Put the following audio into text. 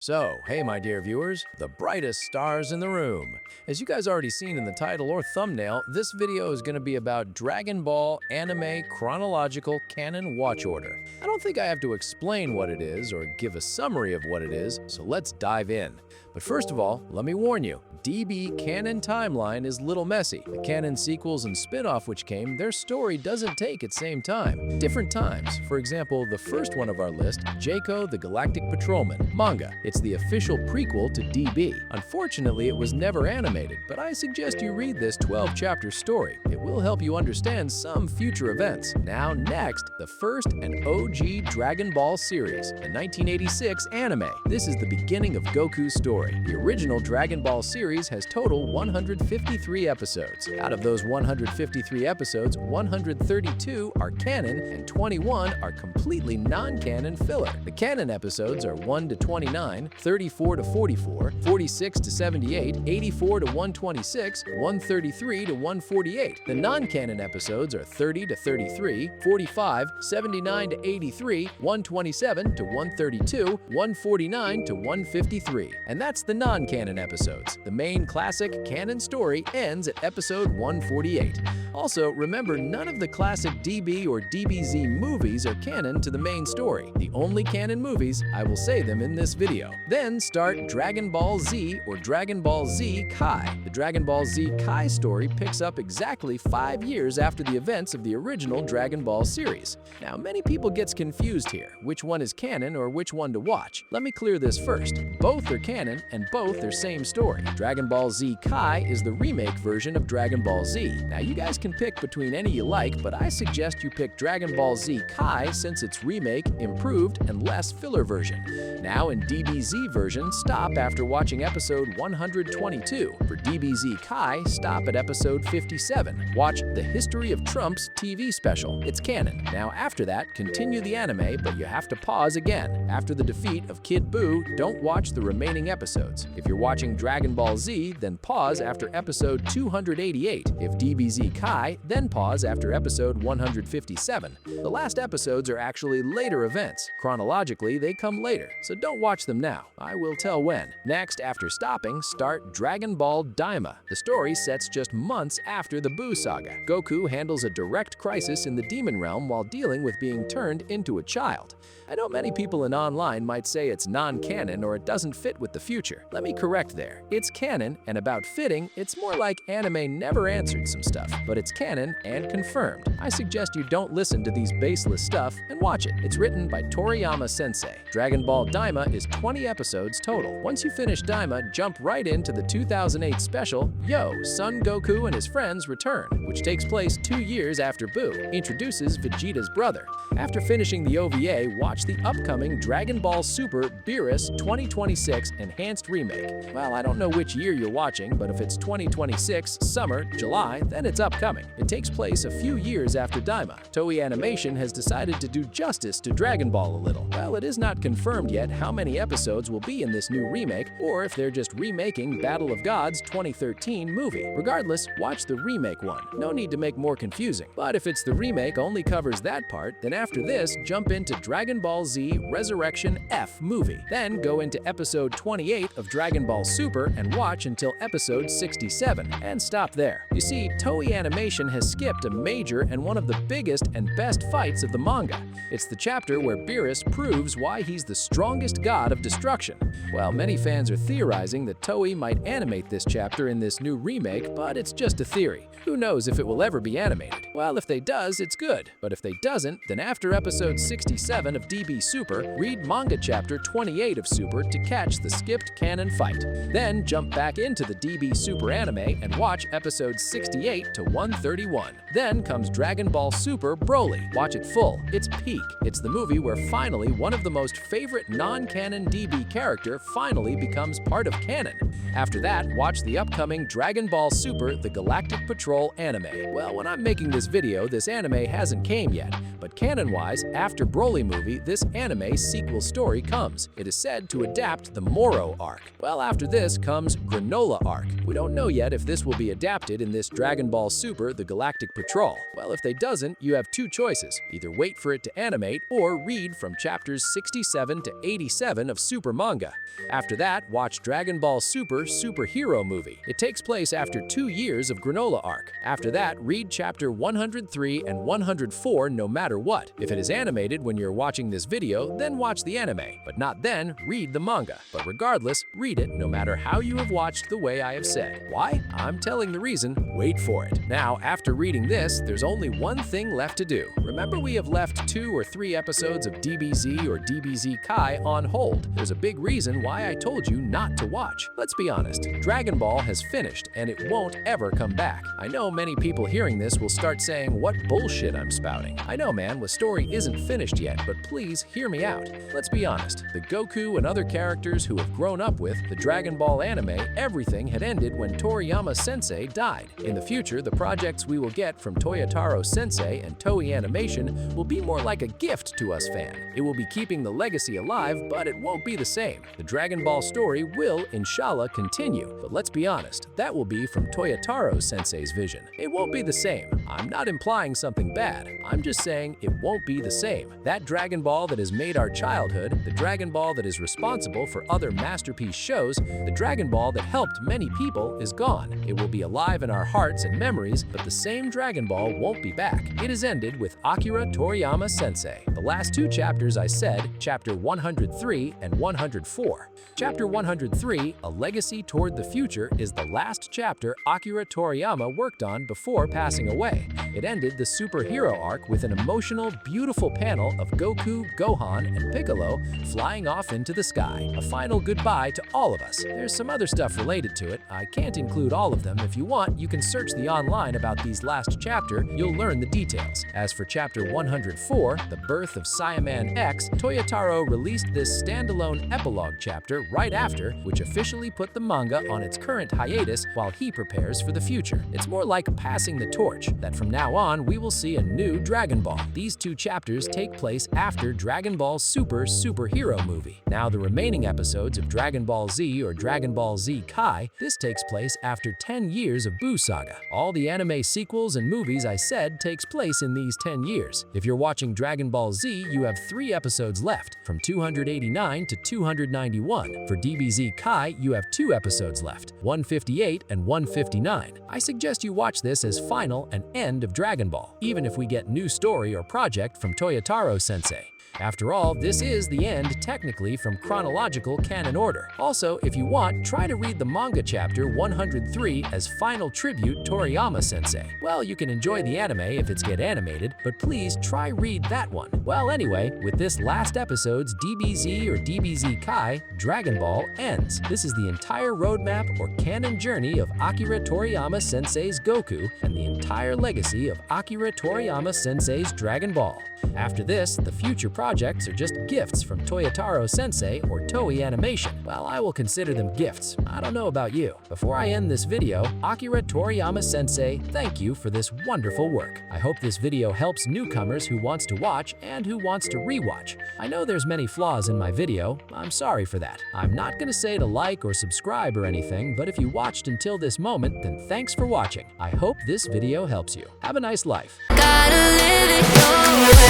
So, hey my dear viewers, the brightest stars in the room. As you guys already seen in the title or thumbnail, this video is going to be about Dragon Ball Anime Chronological Canon Watch Order. I don't think I have to explain what it is or give a summary of what it is, so let's dive in. But first of all, let me warn you, DB Canon timeline is little messy. The Canon sequels and spin-off which came, their story doesn't take its same time. Different times. For example, the first one of our list, Jaco the Galactic Patrolman, manga. It's the official prequel to DB. Unfortunately, it was never animated, but I suggest you read this 12-chapter story. It will help you understand some future events. Now next, the first and OG Dragon Ball series, the 1986 anime. This is the beginning of Goku's story. The original Dragon Ball series has total 153 episodes. Out of those 153 episodes, 132 are canon and 21 are completely non-canon filler. The canon episodes are 1 to 29, 34 to 44, 46 to 78, 84 to 126, 133 to 148. The non-canon episodes are 30 to 33, 45, 79 to 83, 127 to 132, 149 to 153. And that's the non-canon episodes. The main classic canon story ends at episode 148. Also, remember, none of the classic DB or DBZ movies are canon to the main story. The only canon movies, I will say them in this video. Then start Dragon Ball Z or Dragon Ball Z Kai. The Dragon Ball Z Kai story picks up exactly 5 years after the events of the original Dragon Ball series. Now, many people gets confused here, which one is canon or which one to watch. Let me clear this first. Both are canon and both are same story. Dragon Ball Z Kai is the remake version of Dragon Ball Z. Now, you guys can pick between any you like, but I suggest you pick Dragon Ball Z Kai since it's remake, improved, and less filler version. Now, in DBZ version, stop after watching episode 122. For DBZ Kai, stop at episode 57. Watch The History of Trunks TV special. It's canon. Now, after that, continue the anime, but you have to pause again. After the defeat of Kid Buu, don't watch the remaining episodes. If you're watching Dragon Ball Z, then pause after episode 288. If DBZ Kai, then pause after episode 157. The last episodes are actually later events. Chronologically, they come later, so don't watch them now. I will tell when. Next, after stopping, start Dragon Ball Daima. The story sets just months after the Buu saga. Goku handles a direct crisis in the demon realm while dealing with being turned into a child. I know many people in online might say it's non-canon or it doesn't fit with the future. Let me correct there. It's canon, and about fitting, it's more like anime never answered some stuff, but it's canon and confirmed. I suggest you don't listen to these baseless stuff and watch it. It's written by Toriyama Sensei. Dragon Ball Daima is 20 episodes total. Once you finish Daima, jump right into the 2008 special, Yo! Son Goku and his friends return, which takes place 2 years after Buu introduces Vegeta's brother. After finishing the OVA, watch the upcoming Dragon Ball Super Beerus 2026 Enhanced Remake. Well, I don't know which year you're watching, but if it's 2026, summer, July, then it's upcoming. It takes place a few years after Daima. Toei Animation has decided to do justice to Dragon Ball a little. Well, it is not confirmed yet how many episodes will be in this new remake, or if they're just remaking Battle of Gods 2013 movie. Regardless, watch the remake one. No need to make more confusing. But if it's the remake only covers that part, then after this, jump into Dragon Ball Z Resurrection F movie. Then go into episode 28 of Dragon Ball Super and watch until episode 67, and stop there. You see, Toei Animation has skipped a major and one of the biggest and best fights of the manga. It's the chapter where Beerus proves why he's the strongest god of destruction. Well, many fans are theorizing that Toei might animate this chapter in this new remake, but it's just a theory. Who knows if it will ever be animated? Well, if they does, it's good. But if they doesn't, then after episode 67 of DB Super, read manga chapter 28 of Super to catch the skipped canon fight. Then jump back into the DB Super anime and watch episodes 68 to 131. Then comes Dragon Ball Super Broly. Watch it full. It's peak. It's the movie where finally one of the most favorite non-canon DB character finally becomes part of canon. After that, watch the upcoming Dragon Ball Super The Galactic Patrol anime. Well, when I'm making this video, this anime hasn't came yet, but canon-wise, after Broly movie, this anime sequel story comes. It is said to adapt the Moro arc. Well, after this comes Granola arc. We don't know yet if this will be adapted in this Dragon Ball Super The Galactic Patrol. Well, if they doesn't, you have two choices. Either wait for it to animate or read from chapters 67 to 87 of Super Manga. After that, watch Dragon Ball Super Superhero Movie. It takes place after 2 years of Granola arc. After that, read chapter 103 and 104 no matter what. If it is animated when you're watching this video, then watch the anime. But not then, read the manga. But regardless, read it no matter how you have watched the way I have said. Why? I'm telling the reason. Wait for it. Now, after reading this, there's only one thing left to do. Remember, we have left 2 or 3 episodes of DBZ or DBZ Kai on hold. There's a big reason why I told you not to watch. Let's be honest, Dragon Ball has finished and it won't ever come back. I know many people hearing this will start saying what bullshit I'm spouting. I know, man, the story isn't finished yet, but please hear me out. Let's be honest, the Goku and other characters who have grown up with the Dragon Ball anime, everything had ended when Toriyama-sensei died. In the future, the projects we will get from Toyotaro-sensei and Toei Animation will be more like a gift to us fans. It will be keeping the legacy alive, but it won't be the same. The Dragon Ball story will, inshallah, continue. But let's be honest, that will be from Toyotaro-sensei's vision. It won't be the same. I'm not implying something bad. I'm just saying it won't be the same. That Dragon Ball that has made our childhood, the Dragon Ball that is responsible for other masterpiece shows, the Dragon Ball that helped many people is gone. It will be alive in our hearts and memories, but the same Dragon Ball won't be back. It has ended with Akira Toriyama-sensei. The last 2 chapters I said, chapter 103 and 104. Chapter 103, A Legacy Toward the Future, is the last chapter Akira Toriyama worked on before passing away. It ended the superhero arc with an emotional, beautiful panel of Goku, Gohan, and Piccolo flying off into the sky. A final goodbye to all of us. There's some other stuff related to it. I can't include all of them. If you want, you can search the online about these last chapter. You'll learn the details. As for chapter 104, The Birth of Saiyaman X, Toyotaro released this standalone epilogue chapter right after, which officially put the manga on its current hiatus while he prepares for the future. It's more like passing the torch, that from now on we will see a new Dragon Ball. These 2 chapters take place after Dragon Ball Super Superhero Movie. Now the remaining episodes of Dragon Ball Z or Dragon Ball Z Kai, this takes place after 10 years of Buu Saga. All the anime sequels and movies I said takes place in these 10 years. If you're watching Dragon Ball Z, you have 3 episodes left, from 289 to 291. For DBZ Kai, you have 2 episodes left, 158 and 159. I suggest you watch this as final and end of Dragon Ball, even if we get new story or project from Toyotaro-sensei. After all, this is the end technically from chronological canon order. Also, if you want, try to read the manga chapter 103 as final tribute Toriyama-sensei. Well, you can enjoy the anime if it's get animated, but please try read that one. Well, anyway, with this last episode's DBZ or DBZ Kai, Dragon Ball ends. This is the entire roadmap or canon journey of Akira Toriyama-sensei's Goku and the entire legacy of Akira Toriyama-sensei's Dragon Ball. After this, the future projects are just gifts from Toyotaro-sensei or Toei Animation. Well, I will consider them gifts. I don't know about you. Before I end this video, Akira Toriyama-sensei, thank you for this wonderful work. I hope this video helps newcomers who wants to watch and who wants to rewatch. I know there's many flaws in my video. I'm sorry for that. I'm not gonna say to like or subscribe or anything, but if you watched until this moment, then thanks for watching. I hope this video helps you. Have a nice life. Gotta live it your way.